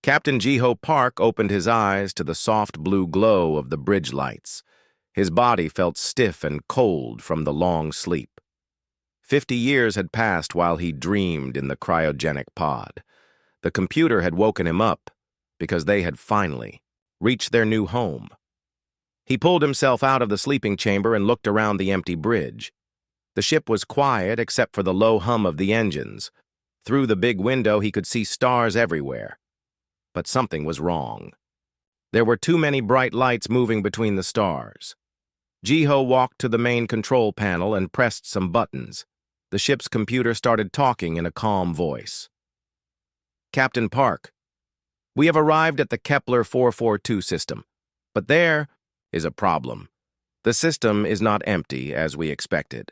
Captain Jiho Park opened his eyes to the soft blue glow of the bridge lights. His body felt stiff and cold from the long sleep. 50 years had passed while he dreamed in the cryogenic pod. The computer had woken him up because they had finally reached their new home. He pulled himself out of the sleeping chamber and looked around the empty bridge. The ship was quiet except for the low hum of the engines. Through the big window, he could see stars everywhere. But something was wrong. There were too many bright lights moving between the stars. Jiho walked to the main control panel and pressed some buttons. The ship's computer started talking in a calm voice. Captain Park, we have arrived at the Kepler 442 system, but there is a problem. The system is not empty as we expected.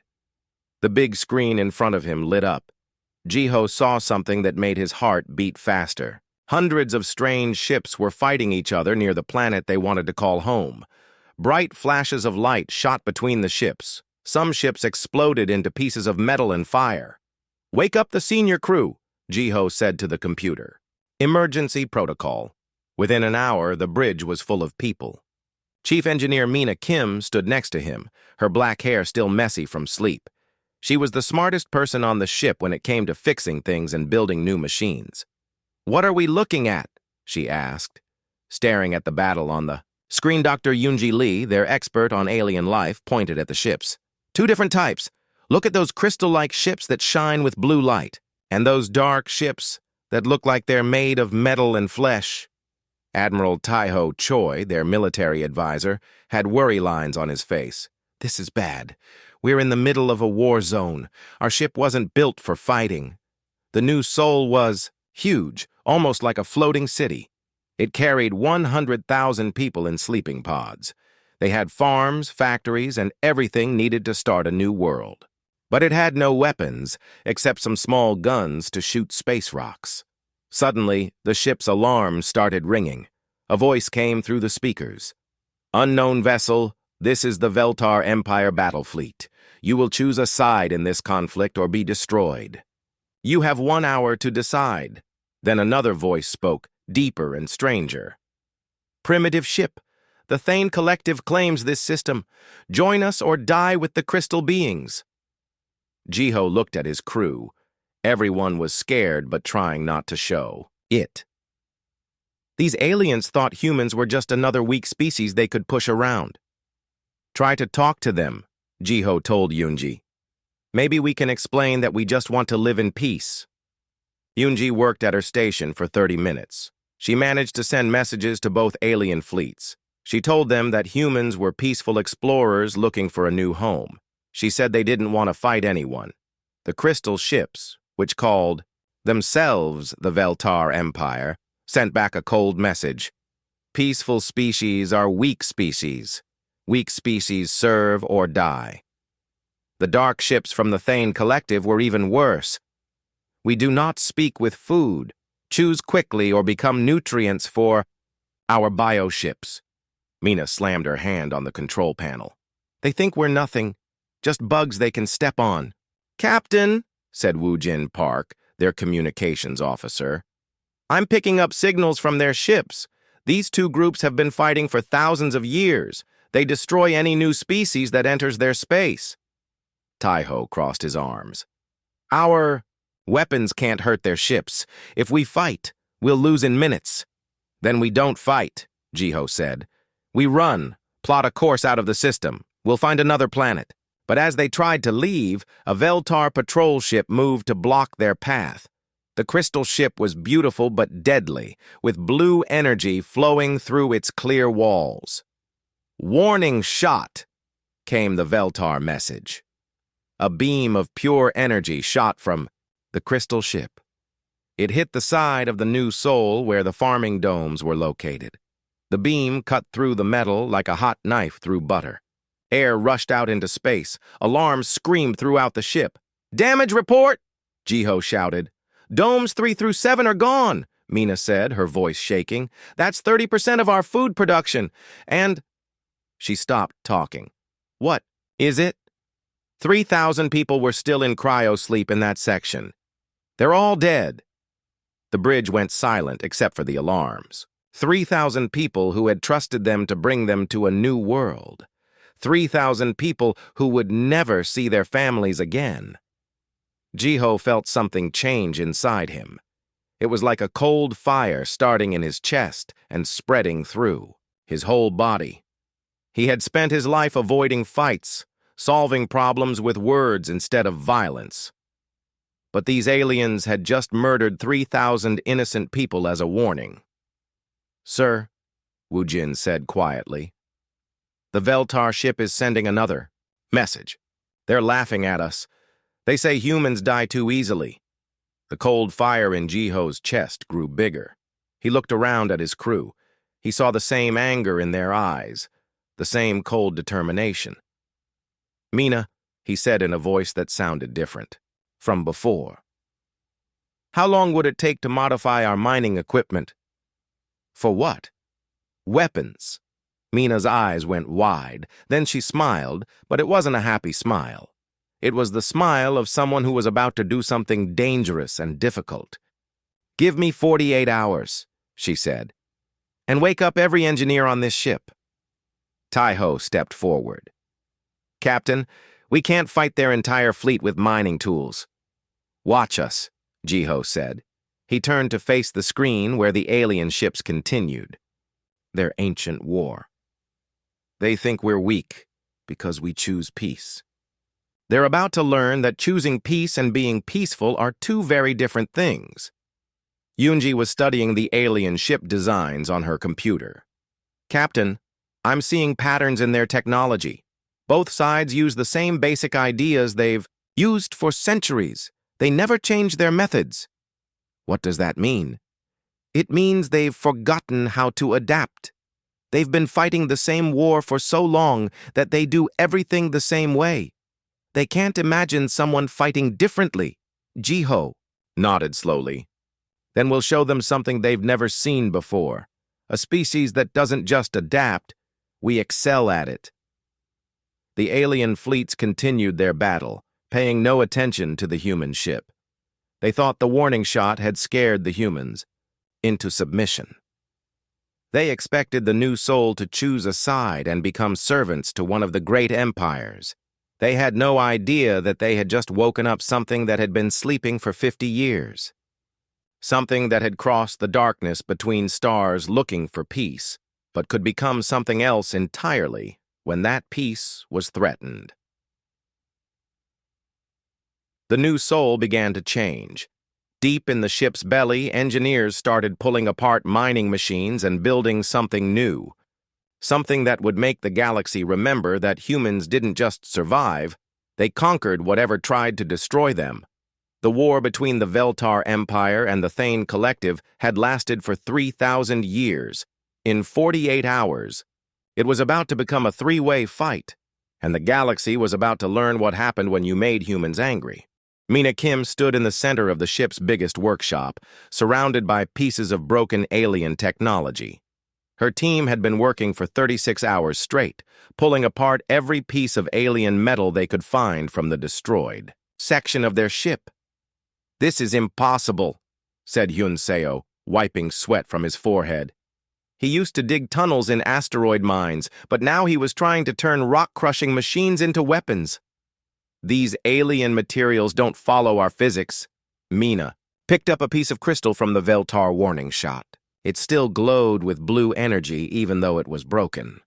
The big screen in front of him lit up. Jiho saw something that made his heart beat faster. Hundreds of strange ships were fighting each other near the planet they wanted to call home. Bright flashes of light shot between the ships. Some ships exploded into pieces of metal and fire. "Wake up the senior crew," Jiho said to the computer. Emergency protocol. Within an hour, the bridge was full of people. Chief Engineer Mina Kim stood next to him, her black hair still messy from sleep. She was the smartest person on the ship when it came to fixing things and building new machines. "What are we looking at?" she asked, staring at the battle on the screen. Dr. Yoonji Lee, their expert on alien life, pointed at the ships. "Two different types. Look at those crystal-like ships that shine with blue light, and those dark ships that look like they're made of metal and flesh." Admiral Taiho Choi, their military advisor, had worry lines on his face. "This is bad. We're in the middle of a war zone. Our ship wasn't built for fighting." The new Sol was huge, almost like a floating city. It carried 100,000 people in sleeping pods. They had farms, factories, and everything needed to start a new world. But it had no weapons, except some small guns to shoot space rocks. Suddenly, the ship's alarm started ringing. A voice came through the speakers. "Unknown vessel, this is the Veltar Empire battle fleet. You will choose a side in this conflict or be destroyed. You have 1 hour to decide." Then another voice spoke, deeper and stranger. "Primitive ship. The Thane Collective claims this system. Join us or die with the crystal beings." Jiho looked at his crew. Everyone was scared but trying not to show it. These aliens thought humans were just another weak species they could push around. "Try to talk to them," Jiho told Yoonji. "Maybe we can explain that we just want to live in peace." Yoonji worked at her station for 30 minutes. She managed to send messages to both alien fleets. She told them that humans were peaceful explorers looking for a new home. She said they didn't want to fight anyone. The crystal ships, which called themselves the Veltar Empire, sent back a cold message. "Peaceful species are weak species. Weak species serve or die." The dark ships from the Thane Collective were even worse. "We do not speak with food. Choose quickly or become nutrients for our bioships." Mina slammed her hand on the control panel. "They think we're nothing, just bugs they can step on." "Captain," said Woojin Park, their communications officer, "I'm picking up signals from their ships. These two groups have been fighting for thousands of years. They destroy any new species that enters their space." Taiho crossed his arms. "Our weapons can't hurt their ships. If we fight, we'll lose in minutes." "Then we don't fight," Jiho said. "We run, plot a course out of the system. We'll find another planet." But as they tried to leave, a Veltar patrol ship moved to block their path. The crystal ship was beautiful but deadly, with blue energy flowing through its clear walls. "Warning shot," came the Veltar message. A beam of pure energy shot from the crystal ship. It hit the side of the new Sol where the farming domes were located. The beam cut through the metal like a hot knife through butter. Air rushed out into space. Alarms screamed throughout the ship. "Damage report!" Jiho shouted. "Domes 3 through 7 are gone," Mina said, her voice shaking. "That's 30% of our food production. And—" She stopped talking. "What is it?" 3,000 people were still in cryosleep in that section. "They're all dead." The bridge went silent except for the alarms. 3,000 people who had trusted them to bring them to a new world. 3,000 people who would never see their families again. Jiho felt something change inside him. It was like a cold fire starting in his chest and spreading through his whole body. He had spent his life avoiding fights, solving problems with words instead of violence. But these aliens had just murdered 3,000 innocent people as a warning. "Sir," Wu Jin said quietly, "the Veltar ship is sending another message. They're laughing at us. They say humans die too easily." The cold fire in Jiho's chest grew bigger. He looked around at his crew. He saw the same anger in their eyes, the same cold determination. "Mina," he said in a voice that sounded different from before. "How long would it take to modify our mining equipment?" "For what?" "Weapons." Mina's eyes went wide. Then she smiled, but it wasn't a happy smile. It was the smile of someone who was about to do something dangerous and difficult. "Give me 48 hours, she said, "and wake up every engineer on this ship." Taiho stepped forward. "Captain, we can't fight their entire fleet with mining tools." "Watch us," Jiho said. He turned to face the screen where the alien ships continued. Their ancient war. "They think we're weak because we choose peace. They're about to learn that choosing peace and being peaceful are two very different things." Yunji was studying the alien ship designs on her computer. "Captain, I'm seeing patterns in their technology. Both sides use the same basic ideas they've used for centuries. They never change their methods." "What does that mean?" "It means they've forgotten how to adapt. They've been fighting the same war for so long that they do everything the same way. They can't imagine someone fighting differently." Jiho nodded slowly. "Then we'll show them something they've never seen before. A species that doesn't just adapt, we excel at it." The alien fleets continued their battle, paying no attention to the human ship. They thought the warning shot had scared the humans into submission. They expected the new soul to choose a side and become servants to one of the great empires. They had no idea that they had just woken up something that had been sleeping for 50 years. Something that had crossed the darkness between stars looking for peace, but could become something else entirely when that peace was threatened. The new soul began to change. Deep in the ship's belly, engineers started pulling apart mining machines and building something new. Something that would make the galaxy remember that humans didn't just survive, they conquered whatever tried to destroy them. The war between the Veltar Empire and the Thane Collective had lasted for 3,000 years. In 48 hours, it was about to become a three-way fight, and the galaxy was about to learn what happened when you made humans angry. Mina Kim stood in the center of the ship's biggest workshop, surrounded by pieces of broken alien technology. Her team had been working for 36 hours straight, pulling apart every piece of alien metal they could find from the destroyed section of their ship. "This is impossible," said Hyun Seo, wiping sweat from his forehead. He used to dig tunnels in asteroid mines, but now he was trying to turn rock-crushing machines into weapons. "These alien materials don't follow our physics." Mina picked up a piece of crystal from the Veltar warning shot. It still glowed with blue energy even though it was broken.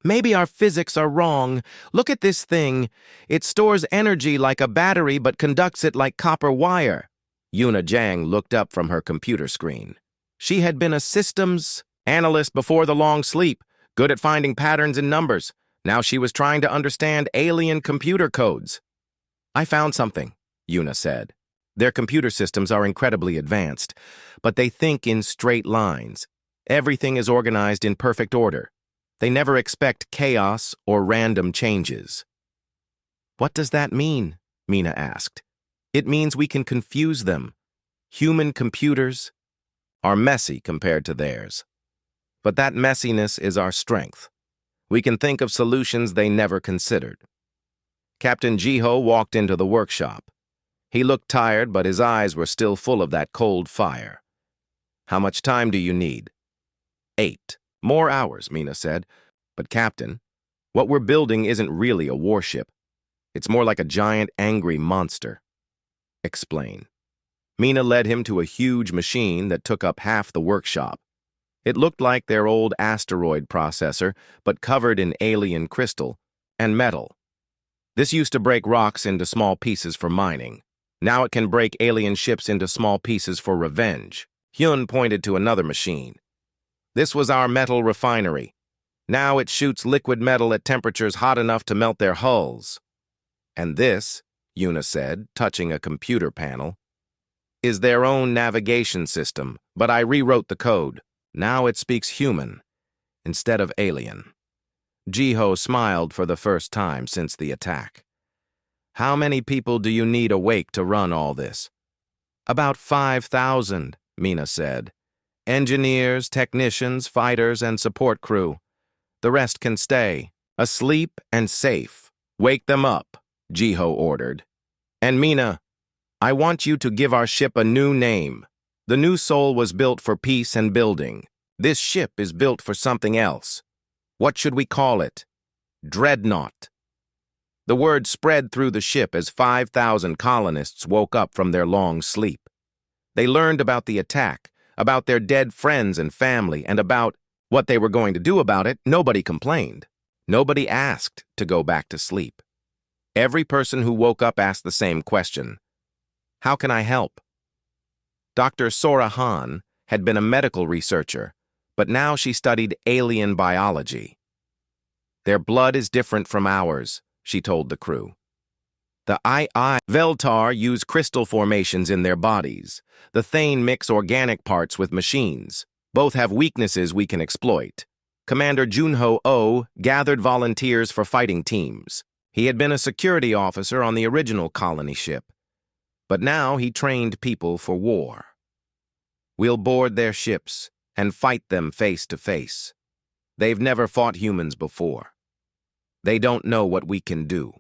"Maybe our physics are wrong. Look at this thing. It stores energy like a battery but conducts it like copper wire." Yuna Jang looked up from her computer screen. She had been a systems analyst before the long sleep, good at finding patterns in numbers. Now she was trying to understand alien computer codes. "I found something," Yuna said. "Their computer systems are incredibly advanced, but they think in straight lines. Everything is organized in perfect order. They never expect chaos or random changes." "What does that mean?" Mina asked. "It means we can confuse them. Human computers are messy compared to theirs. But that messiness is our strength. We can think of solutions they never considered." Captain Jiho walked into the workshop. He looked tired, but his eyes were still full of that cold fire. How much time do you need? 8. More hours, Mina said. But Captain, what we're building isn't really a warship. It's more like a giant, angry monster. Explain. Mina led him to a huge machine that took up half the workshop. It looked like their old asteroid processor, but covered in alien crystal and metal. This used to break rocks into small pieces for mining. Now it can break alien ships into small pieces for revenge. Hyun pointed to another machine. This was our metal refinery. Now it shoots liquid metal at temperatures hot enough to melt their hulls. And this, Yuna said, touching a computer panel, is their own navigation system, but I rewrote the code. Now it speaks human instead of alien. Jiho smiled for the first time since the attack. How many people do you need awake to run all this? About 5,000, Mina said. Engineers, technicians, fighters, and support crew. The rest can stay, asleep and safe. Wake them up, Jiho ordered. And Mina, I want you to give our ship a new name. The new soul was built for peace and building. This ship is built for something else. What should we call it? Dreadnought. The word spread through the ship as 5,000 colonists woke up from their long sleep. They learned about the attack, about their dead friends and family, and about what they were going to do about it. Nobody complained. Nobody asked to go back to sleep. Every person who woke up asked the same question. How can I help? Dr. Sora Han had been a medical researcher, but now she studied alien biology. Their blood is different from ours, she told the crew. The II Veltar use crystal formations in their bodies. The Thane mix organic parts with machines. Both have weaknesses we can exploit. Commander Junho Oh gathered volunteers for fighting teams. He had been a security officer on the original colony ship, but now he trained people for war. We'll board their ships and fight them face to face. They've never fought humans before. They don't know what we can do.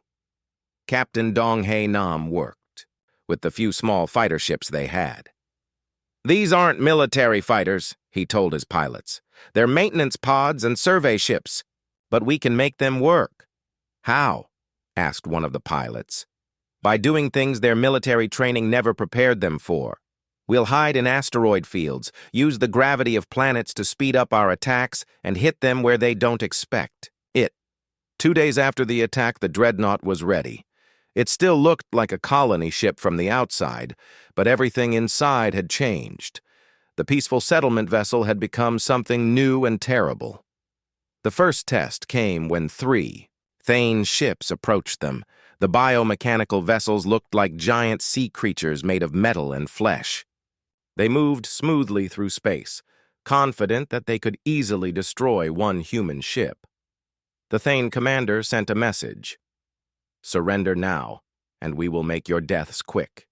Captain Donghae Nam worked with the few small fighter ships they had. These aren't military fighters, he told his pilots. They're maintenance pods and survey ships, but we can make them work. How? Asked one of the pilots. By doing things their military training never prepared them for. We'll hide in asteroid fields, use the gravity of planets to speed up our attacks, and hit them where they don't expect it. 2 days after the attack, the Dreadnought was ready. It still looked like a colony ship from the outside, but everything inside had changed. The peaceful settlement vessel had become something new and terrible. The first test came when 3 Thane ships approached them. The biomechanical vessels looked like giant sea creatures made of metal and flesh. They moved smoothly through space, confident that they could easily destroy one human ship. The Thane commander sent a message. Surrender now, and we will make your deaths quick.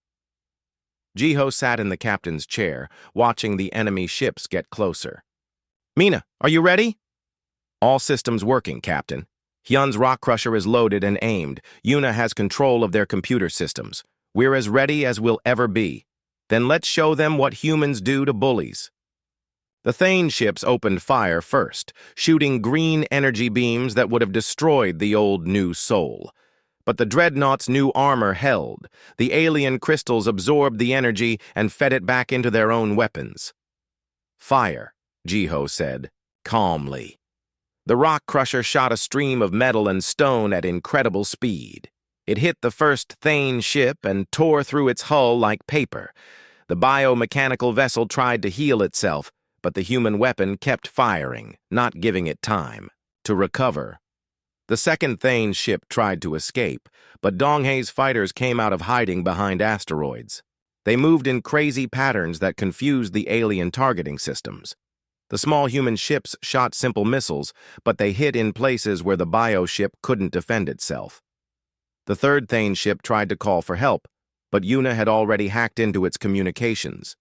Jiho sat in the captain's chair, watching the enemy ships get closer. Mina, are you ready? All systems working, Captain. Hyun's rock crusher is loaded and aimed. Yuna has control of their computer systems. We're as ready as we'll ever be. Then let's show them what humans do to bullies. The Thane ships opened fire first, shooting green energy beams that would have destroyed the old new soul. But the Dreadnought's new armor held. The alien crystals absorbed the energy and fed it back into their own weapons. Fire, Jiho said, calmly. The rock crusher shot a stream of metal and stone at incredible speed. It hit the first Thane ship and tore through its hull like paper. The biomechanical vessel tried to heal itself, but the human weapon kept firing, not giving it time to recover. The second Thane ship tried to escape, but Donghae's fighters came out of hiding behind asteroids. They moved in crazy patterns that confused the alien targeting systems. The small human ships shot simple missiles, but they hit in places where the bio-ship couldn't defend itself. The third Thane ship tried to call for help, but Yuna had already hacked into its communications.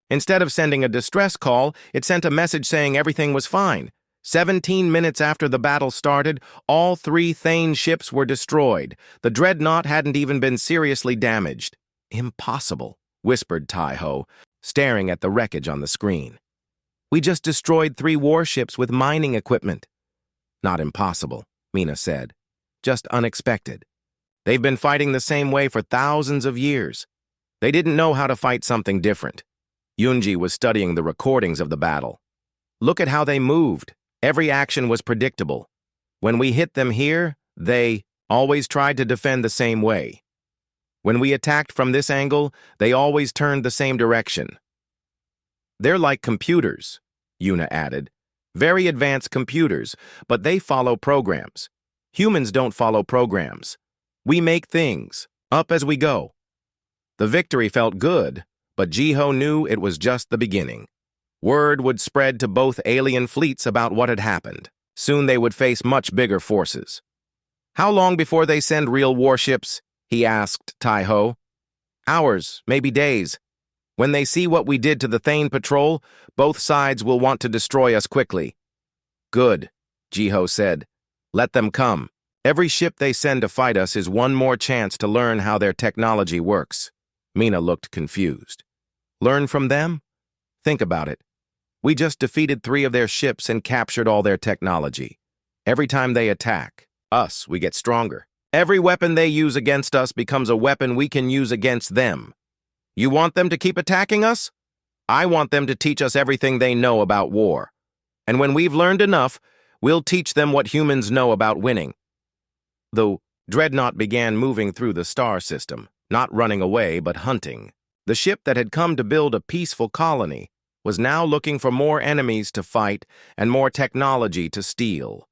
Instead of sending a distress call, it sent a message saying everything was fine. 17 minutes after the battle started, all 3 Thane ships were destroyed. The Dreadnought hadn't even been seriously damaged. Impossible, whispered Tai-Ho, staring at the wreckage on the screen. We just destroyed 3 warships with mining equipment. Not impossible, Mina said. Just unexpected. They've been fighting the same way for thousands of years. They didn't know how to fight something different. Yunji was studying the recordings of the battle. Look at how they moved. Every action was predictable. When we hit them here, they always tried to defend the same way. When we attacked from this angle, they always turned the same direction. They're like computers, Yuna added. Very advanced computers, but they follow programs. Humans don't follow programs. We make things, up as we go. The victory felt good, but Jiho knew it was just the beginning. Word would spread to both alien fleets about what had happened. Soon they would face much bigger forces. How long before they send real warships? He asked Taiho. Hours, maybe days. When they see what we did to the Thane patrol, both sides will want to destroy us quickly. Good, Jiho said. Let them come. Every ship they send to fight us is one more chance to learn how their technology works. Mina looked confused. Learn from them? Think about it. We just defeated 3 of their ships and captured all their technology. Every time they attack us, we get stronger. Every weapon they use against us becomes a weapon we can use against them. You want them to keep attacking us? I want them to teach us everything they know about war. And when we've learned enough, we'll teach them what humans know about winning. The Dreadnought began moving through the star system, not running away but hunting. The ship that had come to build a peaceful colony was now looking for more enemies to fight and more technology to steal.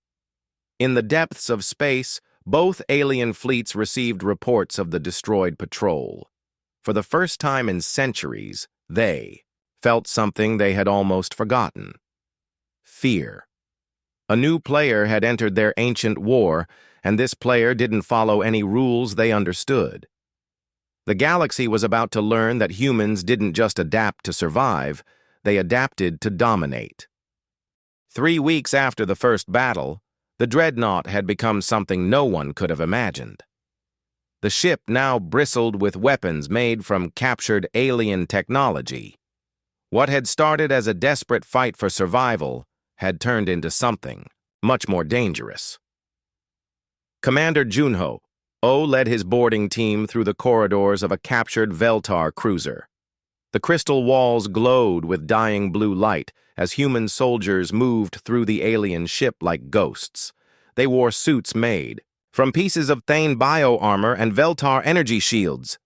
In the depths of space, both alien fleets received reports of the destroyed patrol. For the first time in centuries, they felt something they had almost forgotten. Fear. A new player had entered their ancient war, and this player didn't follow any rules they understood. The galaxy was about to learn that humans didn't just adapt to survive, they adapted to dominate. 3 weeks after the first battle, the Dreadnought had become something no one could have imagined. The ship now bristled with weapons made from captured alien technology. What had started as a desperate fight for survival had turned into something much more dangerous. Commander Junho led his boarding team through the corridors of a captured Veltar cruiser. The crystal walls glowed with dying blue light as human soldiers moved through the alien ship like ghosts. They wore suits made from pieces of Thane bio-armor and Veltar energy shields.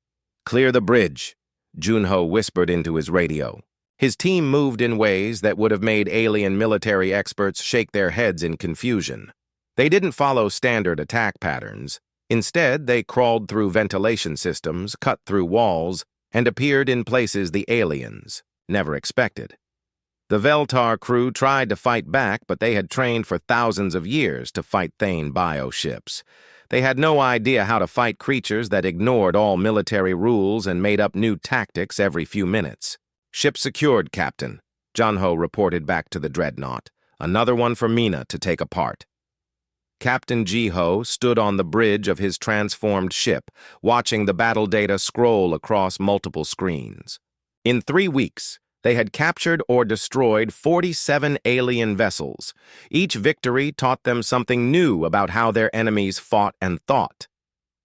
Clear the bridge, Junho whispered into his radio. His team moved in ways that would have made alien military experts shake their heads in confusion. They didn't follow standard attack patterns. Instead, they crawled through ventilation systems, cut through walls, and appeared in places the aliens never expected. The Veltar crew tried to fight back, but they had trained for thousands of years to fight Thane bioships. They had no idea how to fight creatures that ignored all military rules and made up new tactics every few minutes. Ship secured, Captain, Junho reported back to the Dreadnought. Another one for Mina to take apart. Captain Jiho stood on the bridge of his transformed ship, watching the battle data scroll across multiple screens. In 3 weeks, they had captured or destroyed 47 alien vessels. Each victory taught them something new about how their enemies fought and thought.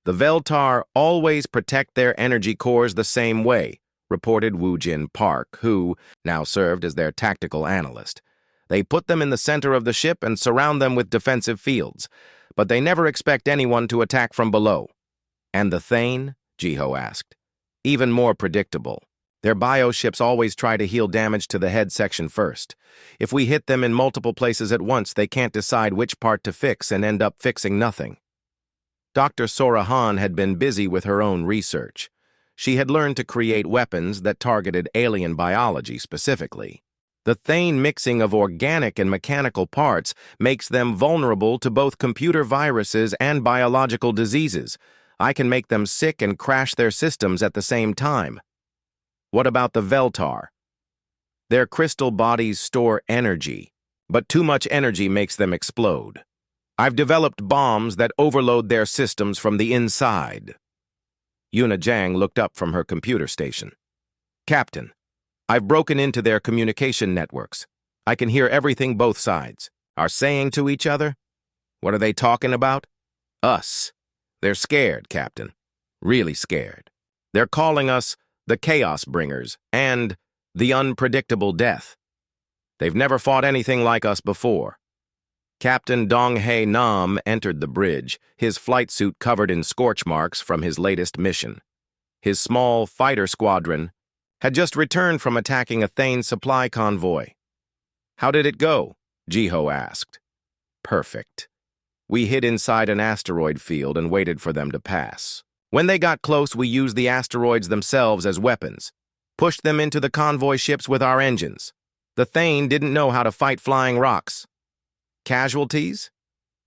The Veltar always protect their energy cores the same way, reported Woojin Park, who now served as their tactical analyst. They put them in the center of the ship and surround them with defensive fields, but they never expect anyone to attack from below. And the Thane? Jiho asked. Even more predictable. Their bioships always try to heal damage to the head section first. If we hit them in multiple places at once, they can't decide which part to fix and end up fixing nothing. Dr. Sorahan had been busy with her own research. She had learned to create weapons that targeted alien biology specifically. The Thane mixing of organic and mechanical parts makes them vulnerable to both computer viruses and biological diseases. I can make them sick and crash their systems at the same time. What about the Veltar? Their crystal bodies store energy, but too much energy makes them explode. I've developed bombs that overload their systems from the inside. Yuna Jang looked up from her computer station. Captain, I've broken into their communication networks. I can hear everything both sides are saying to each other. What are they talking about? Us. They're scared, Captain. Really scared. They're calling us the Chaos Bringers and the Unpredictable Death. They've never fought anything like us before. Captain Dong-Hae Nam entered the bridge, his flight suit covered in scorch marks from his latest mission. His small fighter squadron had just returned from attacking a Thane supply convoy. How did it go? Jiho asked. Perfect. We hid inside an asteroid field and waited for them to pass. When they got close, we used the asteroids themselves as weapons, pushed them into the convoy ships with our engines. The Thane didn't know how to fight flying rocks. Casualties?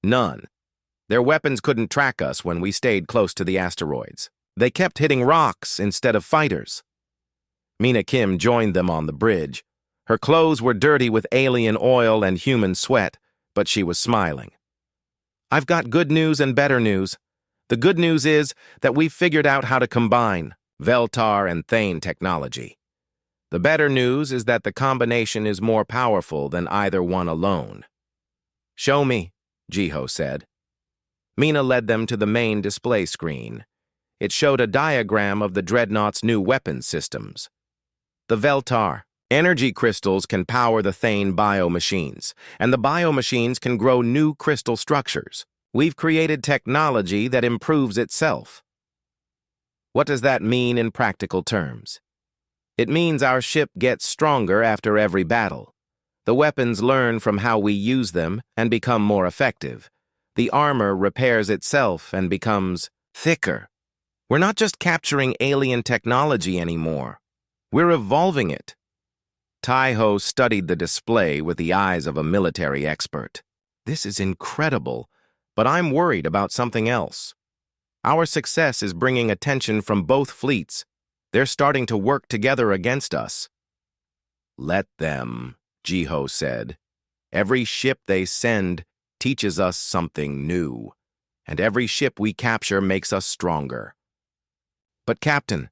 None. Their weapons couldn't track us when we stayed close to the asteroids. They kept hitting rocks instead of fighters. Mina Kim joined them on the bridge. Her clothes were dirty with alien oil and human sweat, but she was smiling. I've got good news and better news. The good news is that we've figured out how to combine Veltar and Thane technology. The better news is that the combination is more powerful than either one alone. Show me, Jiho said. Mina led them to the main display screen. It showed a diagram of the Dreadnought's new weapons systems. The Veltar energy crystals can power the Thane biomachines, and the biomachines can grow new crystal structures. We've created technology that improves itself. What does that mean in practical terms? It means our ship gets stronger after every battle. The weapons learn from how we use them and become more effective. The armor repairs itself and becomes thicker. We're not just capturing alien technology anymore. We're evolving it. Taiho studied the display with the eyes of a military expert. This is incredible, but I'm worried about something else. Our success is bringing attention from both fleets. They're starting to work together against us. Let them, Jiho said. Every ship they send teaches us something new, and every ship we capture makes us stronger. But Captain,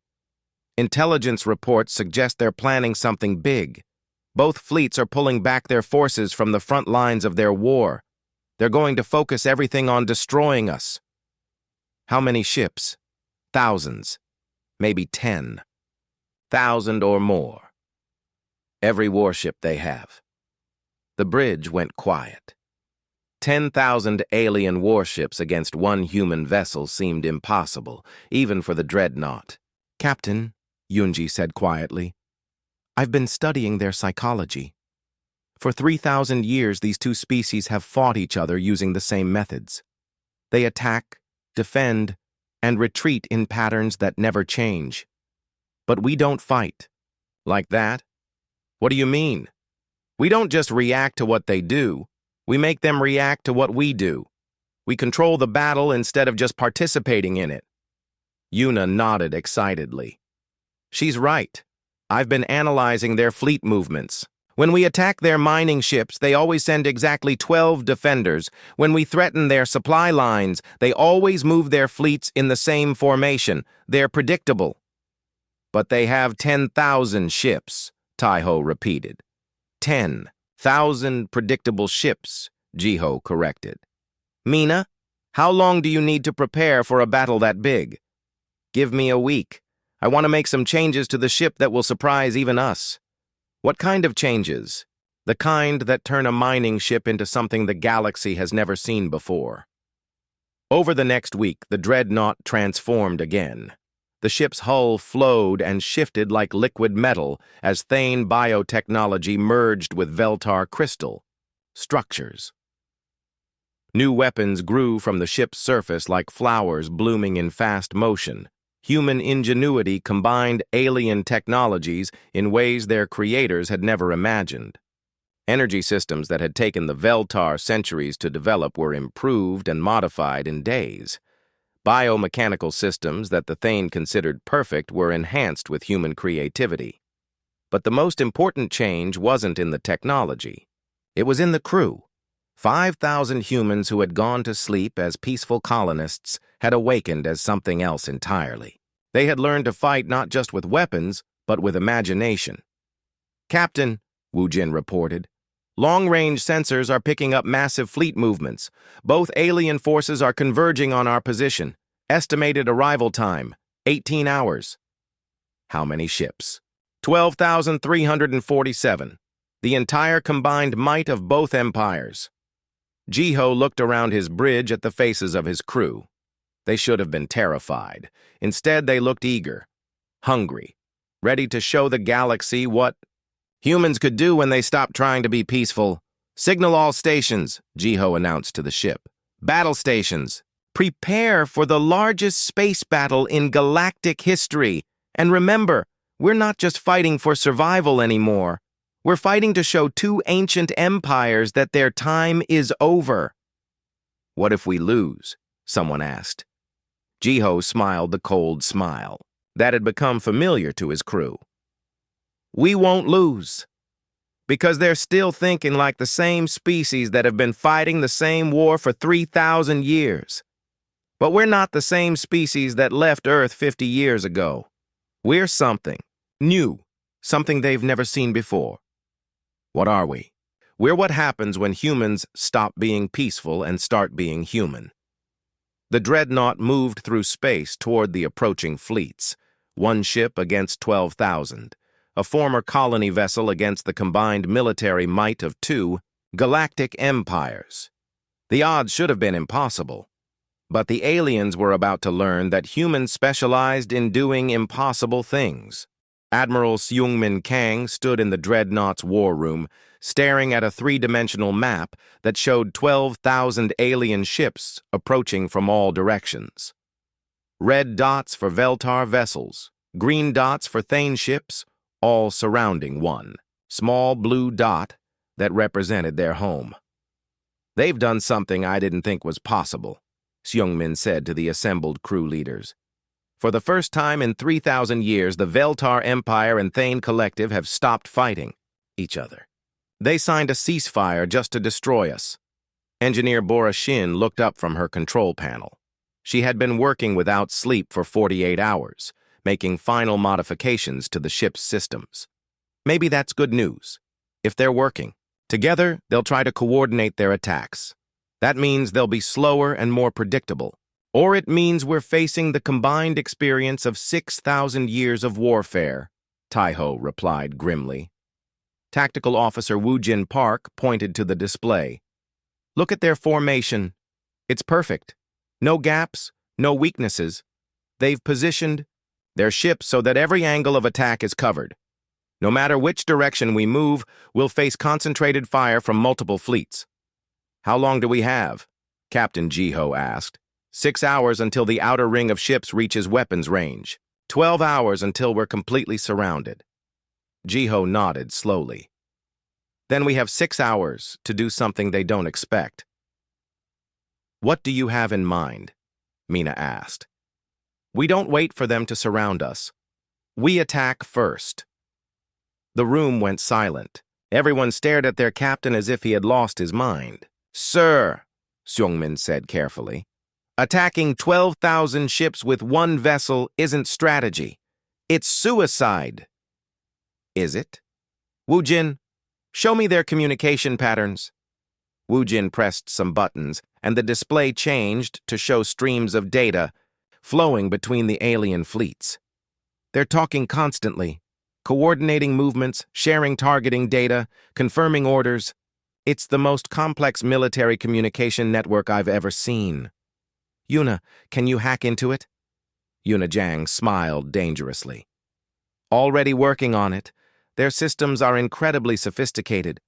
intelligence reports suggest they're planning something big. Both fleets are pulling back their forces from the front lines of their war. They're going to focus everything on destroying us. How many ships? Thousands. Maybe 10,000 or more. Every warship they have. The bridge went quiet. 10,000 alien warships against one human vessel seemed impossible, even for the Dreadnought. Captain, Yunji said quietly, I've been studying their psychology. For 3,000 years, these two species have fought each other using the same methods. They attack, defend, and retreat in patterns that never change. But we don't fight. Like that? What do you mean? We don't just react to what they do. We make them react to what we do. We control the battle instead of just participating in it. Yuna nodded excitedly. She's right. I've been analyzing their fleet movements. When we attack their mining ships, they always send exactly 12 defenders. When we threaten their supply lines, they always move their fleets in the same formation. They're predictable. But they have 10,000 ships, Taiho repeated. 10,000 predictable ships, Jiho corrected. Mina, how long do you need to prepare for a battle that big? Give me a week. I want to make some changes to the ship that will surprise even us. What kind of changes? The kind that turn a mining ship into something the galaxy has never seen before. Over the next week, the Dreadnought transformed again. The ship's hull flowed and shifted like liquid metal as Thane biotechnology merged with Veltar crystal structures. New weapons grew from the ship's surface like flowers blooming in fast motion. Human ingenuity combined alien technologies in ways their creators had never imagined. Energy systems that had taken the Veltar centuries to develop were improved and modified in days. Biomechanical systems that the Thane considered perfect were enhanced with human creativity. But the most important change wasn't in the technology. It was in the crew. 5,000 humans who had gone to sleep as peaceful colonists had awakened as something else entirely. They had learned to fight not just with weapons, but with imagination. Captain, Wu Jin reported, Long-range sensors are picking up massive fleet movements. Both alien forces are converging on our position. Estimated arrival time, 18 hours. How many ships? 12,347. The entire combined might of both empires. Jiho looked around his bridge at the faces of his crew. They should have been terrified. Instead, they looked eager, hungry, ready to show the galaxy what humans could do when they stopped trying to be peaceful. Signal all stations, Jiho announced to the ship. Battle stations. Prepare for the largest space battle in galactic history. And remember, we're not just fighting for survival anymore. We're fighting to show two ancient empires that their time is over. What if we lose? Someone asked. Jiho smiled the cold smile that had become familiar to his crew. We won't lose, because they're still thinking like the same species that have been fighting the same war for 3,000 years. But we're not the same species that left Earth 50 years ago. We're something new, something they've never seen before. What are we? We're what happens when humans stop being peaceful and start being human. The Dreadnought moved through space toward the approaching fleets, one ship against 12,000, a former colony vessel against the combined military might of two galactic empires. The odds should have been impossible, but the aliens were about to learn that humans specialized in doing impossible things. Admiral Seungmin Kang stood in the Dreadnought's war room, staring at a three-dimensional map that showed 12,000 alien ships approaching from all directions. Red dots for Veltar vessels, green dots for Thane ships, all surrounding one small blue dot that represented their home. They've done something I didn't think was possible, Seungmin said to the assembled crew leaders. For the first time in 3,000 years, the Veltar Empire and Thane Collective have stopped fighting each other. They signed a ceasefire just to destroy us. Engineer Bora Shin looked up from her control panel. She had been working without sleep for 48 hours, making final modifications to the ship's systems. Maybe that's good news. If they're working together, they'll try to coordinate their attacks. That means they'll be slower and more predictable. Or it means we're facing the combined experience of 6,000 years of warfare, Taiho replied grimly. Tactical Officer Woojin Park pointed to the display. Look at their formation. It's perfect. No gaps, no weaknesses. They've positioned their ships so that every angle of attack is covered. No matter which direction we move, we'll face concentrated fire from multiple fleets. How long do we have? Captain Jiho asked. 6 hours until the outer ring of ships reaches weapons range. 12 hours until we're completely surrounded. Jiho nodded slowly. Then we have 6 hours to do something they don't expect. What do you have in mind? Mina asked. We don't wait for them to surround us. We attack first. The room went silent. Everyone stared at their captain as if he had lost his mind. Sir, Seungmin said carefully, attacking 12,000 ships with one vessel isn't strategy. It's suicide. Is it? Woojin, show me their communication patterns. Woojin pressed some buttons, and the display changed to show streams of data flowing between the alien fleets. They're talking constantly, coordinating movements, sharing targeting data, confirming orders. It's the most complex military communication network I've ever seen. Yuna, can you hack into it? Yuna Jang smiled dangerously. Already working on it. Their systems are incredibly sophisticated,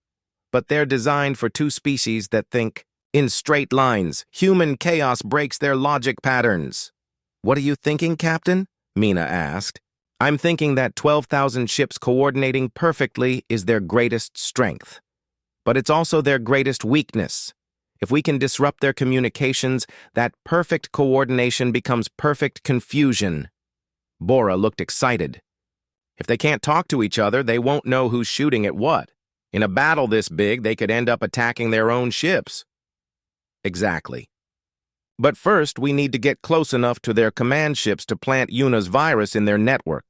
but they're designed for two species that think in straight lines. Human chaos breaks their logic patterns. What are you thinking, Captain? Mina asked. I'm thinking that 12,000 ships coordinating perfectly is their greatest strength. But it's also their greatest weakness. If we can disrupt their communications, that perfect coordination becomes perfect confusion. Bora looked excited. If they can't talk to each other, they won't know who's shooting at what. In a battle this big, they could end up attacking their own ships. Exactly. But first, we need to get close enough to their command ships to plant Yuna's virus in their network.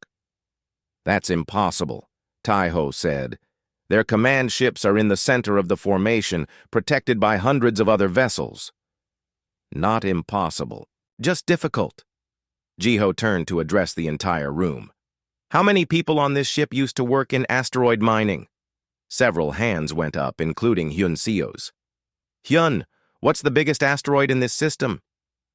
That's impossible, Taiho said. Their command ships are in the center of the formation, protected by hundreds of other vessels. Not impossible, just difficult. Jiho turned to address the entire room. How many people on this ship used to work in asteroid mining? Several hands went up, including Hyun Seo's. Hyun, what's the biggest asteroid in this system?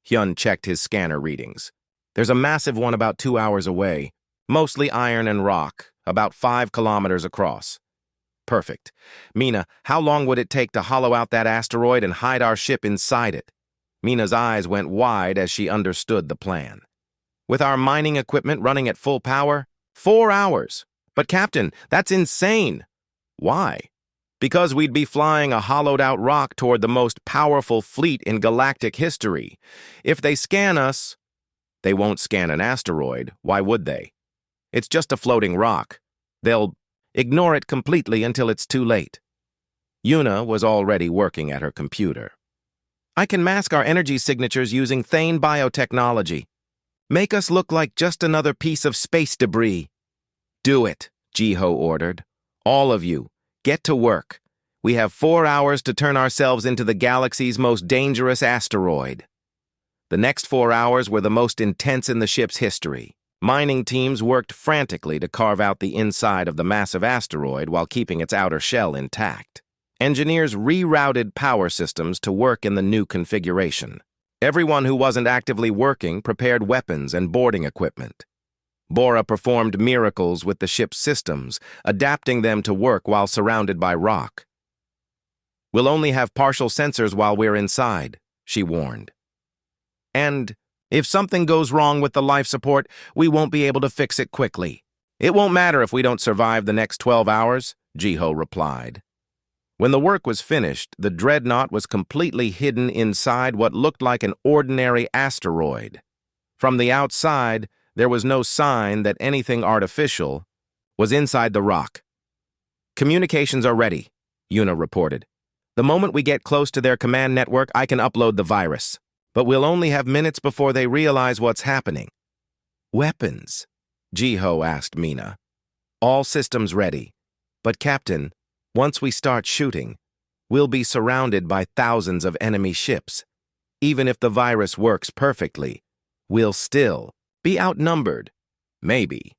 Hyun checked his scanner readings. There's a massive one about 2 hours away, mostly iron and rock, about 5 kilometers across. Perfect. Mina, how long would it take to hollow out that asteroid and hide our ship inside it? Mina's eyes went wide as she understood the plan. With our mining equipment running at full power, 4 hours. But Captain, that's insane. Why? Because we'd be flying a hollowed-out rock toward the most powerful fleet in galactic history. If they scan us, they won't scan an asteroid. Why would they? It's just a floating rock. They'll ignore it completely until it's too late. Yuna was already working at her computer. I can mask our energy signatures using Thane biotechnology. Make us look like just another piece of space debris. Do it, Jiho ordered. All of you, get to work. We have 4 hours to turn ourselves into the galaxy's most dangerous asteroid. The next 4 hours were the most intense in the ship's history. Mining teams worked frantically to carve out the inside of the massive asteroid while keeping its outer shell intact. Engineers rerouted power systems to work in the new configuration. Everyone who wasn't actively working prepared weapons and boarding equipment. Bora performed miracles with the ship's systems, adapting them to work while surrounded by rock. We'll only have partial sensors while we're inside, she warned. And if something goes wrong with the life support, we won't be able to fix it quickly. It won't matter if we don't survive the next 12 hours, Jiho replied. When the work was finished, the Dreadnought was completely hidden inside what looked like an ordinary asteroid. From the outside, there was no sign that anything artificial was inside the rock. Communications are ready, Yuna reported. The moment we get close to their command network, I can upload the virus. But we'll only have minutes before they realize what's happening. Weapons? Jiho asked Mina. All systems ready. But Captain, once we start shooting, we'll be surrounded by thousands of enemy ships. Even if the virus works perfectly, we'll still be outnumbered. Maybe.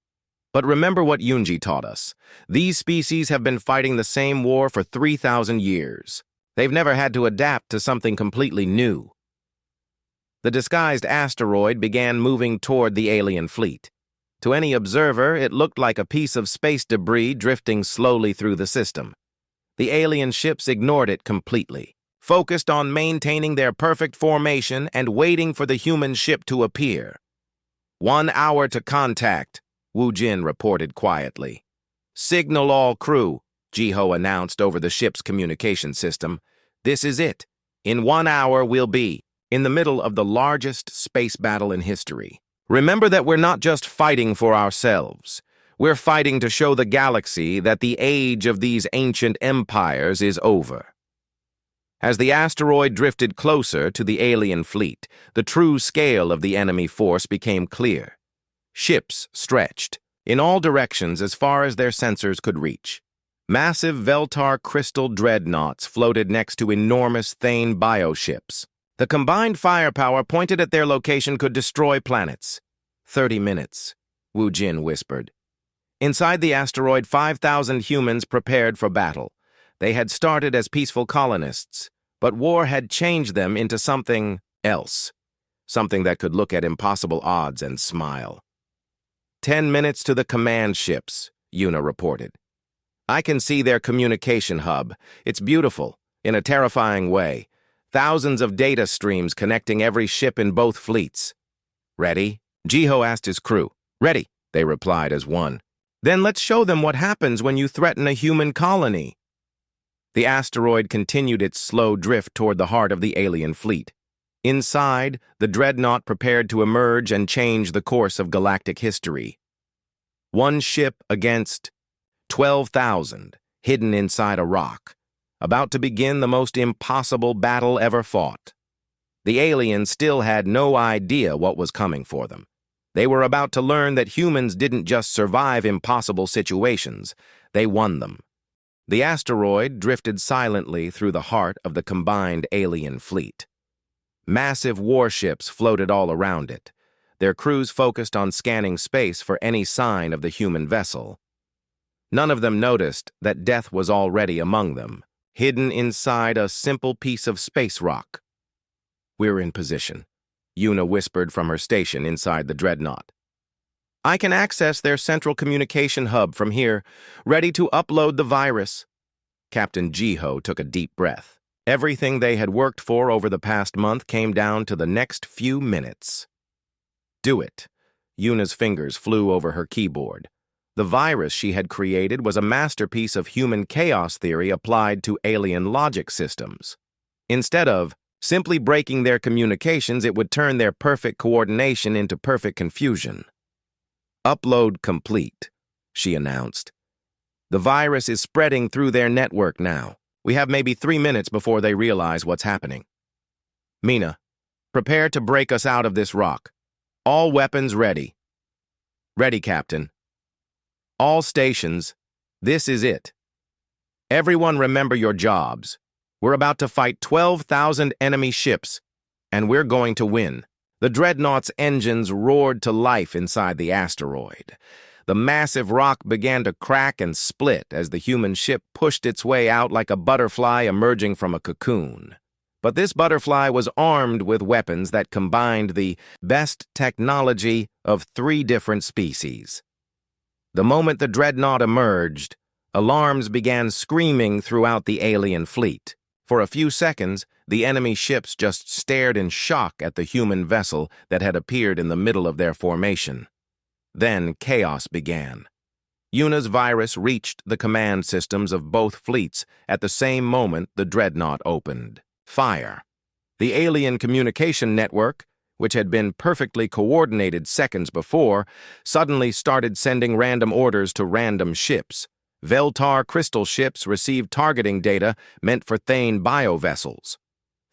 But remember what Yunji taught us. These species have been fighting the same war for 3,000 years. They've never had to adapt to something completely new. The disguised asteroid began moving toward the alien fleet. To any observer, it looked like a piece of space debris drifting slowly through the system. The alien ships ignored it completely, focused on maintaining their perfect formation and waiting for the human ship to appear. 1 hour to contact, Wu Jin reported quietly. Signal all crew, Jiho announced over the ship's communication system. This is it. In 1 hour, we'll be in the middle of the largest space battle in history. Remember that we're not just fighting for ourselves. We're fighting to show the galaxy that the age of these ancient empires is over. As the asteroid drifted closer to the alien fleet, the true scale of the enemy force became clear. Ships stretched in all directions as far as their sensors could reach. Massive Veltar crystal dreadnoughts floated next to enormous Thane bioships. The combined firepower pointed at their location could destroy planets. 30 minutes, Wu Jin whispered. Inside the asteroid, 5,000 humans prepared for battle. They had started as peaceful colonists, but war had changed them into something else. Something that could look at impossible odds and smile. 10 minutes to the command ships, Yuna reported. I can see their communication hub. It's beautiful, in a terrifying way. Thousands of data streams connecting every ship in both fleets. Ready? Jiho asked his crew. Ready, they replied as one. Then let's show them what happens when you threaten a human colony. The asteroid continued its slow drift toward the heart of the alien fleet. Inside, the Dreadnought prepared to emerge and change the course of galactic history. One ship against 12,000, hidden inside a rock, about to begin the most impossible battle ever fought. The aliens still had no idea what was coming for them. They were about to learn that humans didn't just survive impossible situations, they won them. The asteroid drifted silently through the heart of the combined alien fleet. Massive warships floated all around it, their crews focused on scanning space for any sign of the human vessel. None of them noticed that death was already among them, hidden inside a simple piece of space rock. "We're in position," Una whispered from her station inside the Dreadnought. "I can access their central communication hub from here, ready to upload the virus." Captain Jiho took a deep breath. Everything they had worked for over the past month came down to the next few minutes. "Do it." Una's fingers flew over her keyboard. The virus she had created was a masterpiece of human chaos theory applied to alien logic systems. Instead of simply breaking their communications, it would turn their perfect coordination into perfect confusion. "Upload complete," she announced. "The virus is spreading through their network now. We have maybe 3 minutes before they realize what's happening. Mina, prepare to break us out of this rock. All weapons ready." "Ready, Captain." "All stations, this is it. Everyone remember your jobs. We're about to fight 12,000 enemy ships, and we're going to win." The Dreadnought's engines roared to life inside the asteroid. The massive rock began to crack and split as the human ship pushed its way out like a butterfly emerging from a cocoon. But this butterfly was armed with weapons that combined the best technology of 3 different species. The moment the Dreadnought emerged, alarms began screaming throughout the alien fleet. For a few seconds, the enemy ships just stared in shock at the human vessel that had appeared in the middle of their formation. Then chaos began. Una's virus reached the command systems of both fleets at the same moment the Dreadnought opened fire. The alien communication network, which had been perfectly coordinated seconds before, suddenly started sending random orders to random ships. Veltar crystal ships received targeting data meant for Thane biovessels.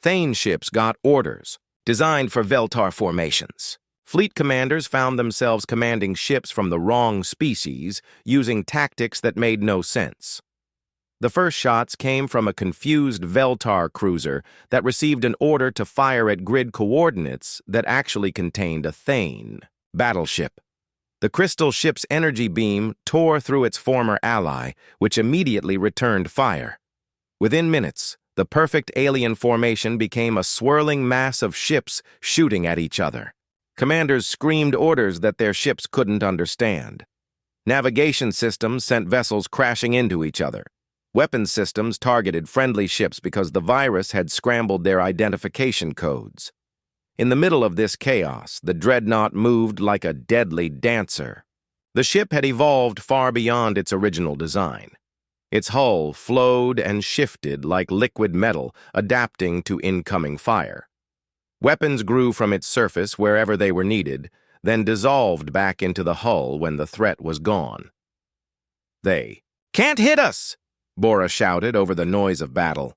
Thane ships got orders, designed for Veltar formations. Fleet commanders found themselves commanding ships from the wrong species, using tactics that made no sense. The first shots came from a confused Veltar cruiser that received an order to fire at grid coordinates that actually contained a Thane battleship. The crystal ship's energy beam tore through its former ally, which immediately returned fire. Within minutes, the perfect alien formation became a swirling mass of ships shooting at each other. Commanders screamed orders that their ships couldn't understand. Navigation systems sent vessels crashing into each other. Weapons systems targeted friendly ships because the virus had scrambled their identification codes. In the middle of this chaos, the Dreadnought moved like a deadly dancer. The ship had evolved far beyond its original design. Its hull flowed and shifted like liquid metal, adapting to incoming fire. Weapons grew from its surface wherever they were needed, then dissolved back into the hull when the threat was gone. "They can't hit us!" Bora shouted over the noise of battle.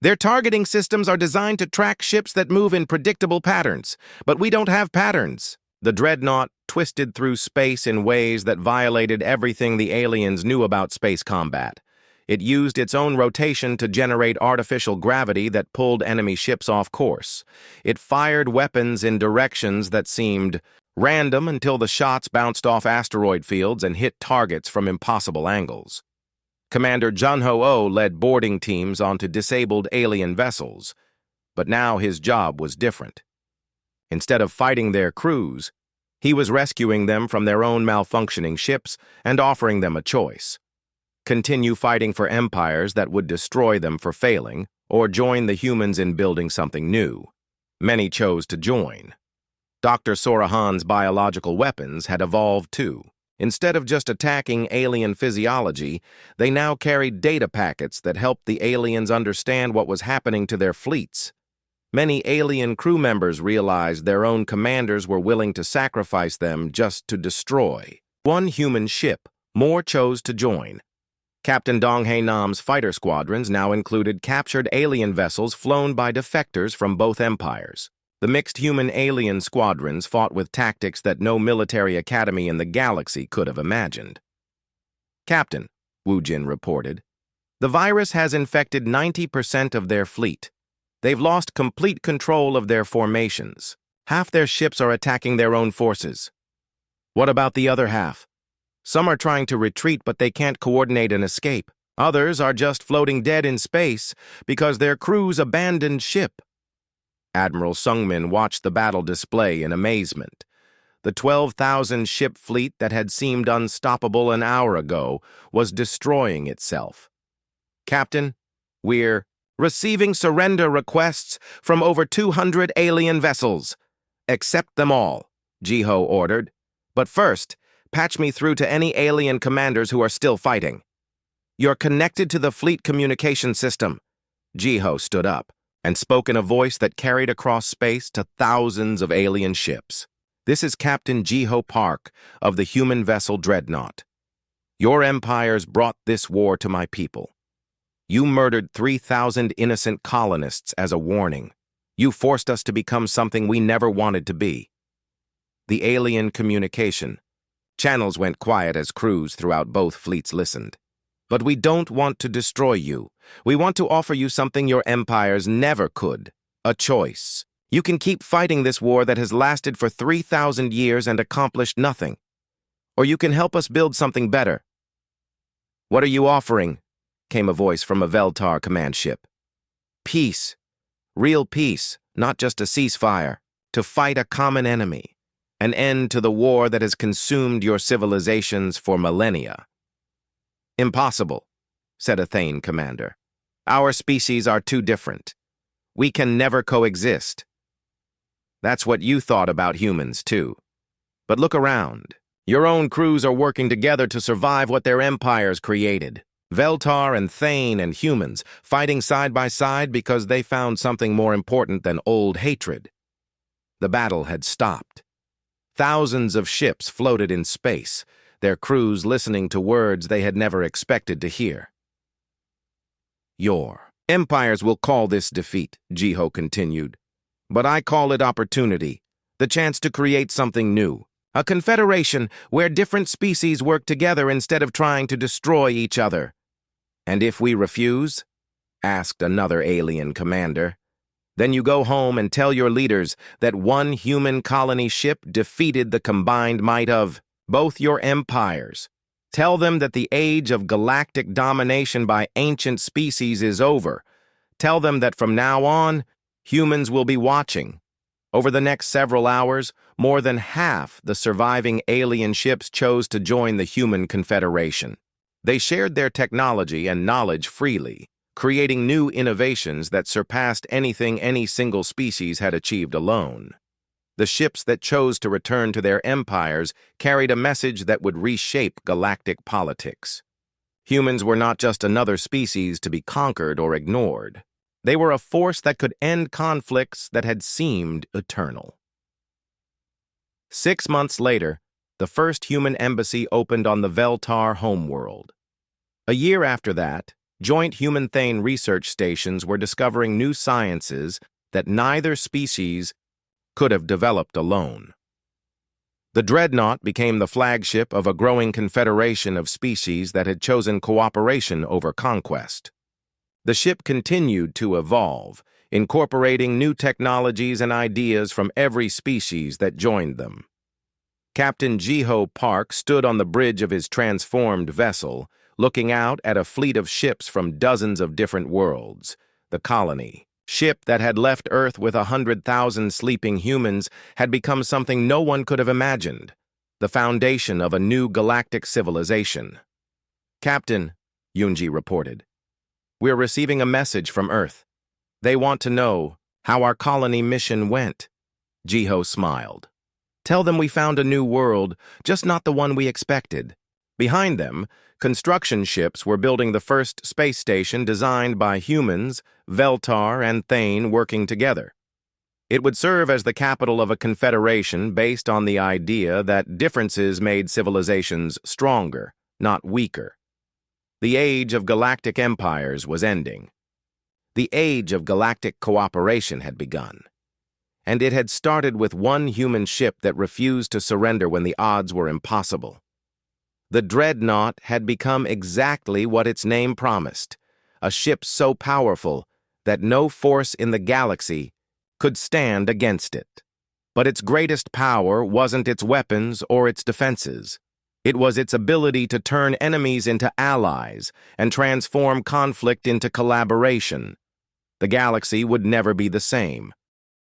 "Their targeting systems are designed to track ships that move in predictable patterns, but we don't have patterns." The Dreadnought twisted through space in ways that violated everything the aliens knew about space combat. It used its own rotation to generate artificial gravity that pulled enemy ships off course. It fired weapons in directions that seemed random until the shots bounced off asteroid fields and hit targets from impossible angles. Commander Junho-Oh led boarding teams onto disabled alien vessels, but now his job was different. Instead of fighting their crews, he was rescuing them from their own malfunctioning ships and offering them a choice: continue fighting for empires that would destroy them for failing, or join the humans in building something new. Many chose to join. Dr. Sorahan's biological weapons had evolved too. Instead of just attacking alien physiology, they now carried data packets that helped the aliens understand what was happening to their fleets. Many alien crew members realized their own commanders were willing to sacrifice them just to destroy. One human ship, more chose to join. Captain Dong Hae Nam's fighter squadrons now included captured alien vessels flown by defectors from both empires. The mixed human-alien squadrons fought with tactics that no military academy in the galaxy could have imagined. "Captain," Wu Jin reported, The virus has infected 90% of their fleet. They've lost complete control of their formations. Half their ships are attacking their own forces. What about the other half? Some are trying to retreat, but they can't coordinate an escape. Others are just floating dead in space because their crews abandoned ship. Admiral Sungmin watched the battle display in amazement. The 12,000-ship fleet that had seemed unstoppable an hour ago was destroying itself. Captain, we're receiving surrender requests from over 200 alien vessels. Accept them all, Jiho ordered. But first, patch me through to any alien commanders who are still fighting. You're connected to the fleet communication system. Jiho stood up and spoke in a voice that carried across space to thousands of alien ships. This is Captain Jiho Park of the human vessel Dreadnought. Your empires brought this war to my people. You murdered 3,000 innocent colonists as a warning. You forced us to become something we never wanted to be. The alien communication. Channels went quiet as crews throughout both fleets listened. But we don't want to destroy you. We want to offer you something your empires never could. A choice. You can keep fighting this war that has lasted for 3,000 years and accomplished nothing. Or you can help us build something better. What are you offering? Came a voice from a Veltar command ship. Peace. Real peace, not just a ceasefire. To fight a common enemy. An end to the war that has consumed your civilizations for millennia. Impossible, said a Thane commander. Our species are too different. We can never coexist. That's what you thought about humans, too. But look around. Your own crews are working together to survive what their empires created. Veltar and Thane and humans fighting side by side because they found something more important than old hatred. The battle had stopped. Thousands of ships floated in space, their crews listening to words they had never expected to hear. Your empires will call this defeat, Jiho continued. But I call it opportunity, the chance to create something new. A confederation where different species work together instead of trying to destroy each other. And if we refuse? Asked another alien commander. Then you go home and tell your leaders that one human colony ship defeated the combined might of both your empires. Tell them that the age of galactic domination by ancient species is over. Tell them that from now on, humans will be watching. Over the next several hours, more than half the surviving alien ships chose to join the human confederation. They shared their technology and knowledge freely, creating new innovations that surpassed anything any single species had achieved alone. The ships that chose to return to their empires carried a message that would reshape galactic politics. Humans were not just another species to be conquered or ignored. They were a force that could end conflicts that had seemed eternal. 6 months later, the first human embassy opened on the Veltar homeworld. A year after that, joint human-Thane research stations were discovering new sciences that neither species could have developed alone. The Dreadnought became the flagship of a growing confederation of species that had chosen cooperation over conquest. The ship continued to evolve, incorporating new technologies and ideas from every species that joined them. Captain Jiho Park stood on the bridge of his transformed vessel, looking out at a fleet of ships from dozens of different worlds. The colony, ship that had left Earth with 100,000 sleeping humans, had become something no one could have imagined, the foundation of a new galactic civilization. Captain, Yunji reported, we're receiving a message from Earth. They want to know how our colony mission went. Jiho smiled. Tell them we found a new world, just not the one we expected. Behind them, construction ships were building the first space station designed by humans, Veltar, and Thane working together. It would serve as the capital of a confederation based on the idea that differences made civilizations stronger, not weaker. The age of galactic empires was ending. The age of galactic cooperation had begun. And it had started with one human ship that refused to surrender when the odds were impossible. The Dreadnought had become exactly what its name promised, a ship so powerful that no force in the galaxy could stand against it. But its greatest power wasn't its weapons or its defenses. It was its ability to turn enemies into allies and transform conflict into collaboration. The galaxy would never be the same.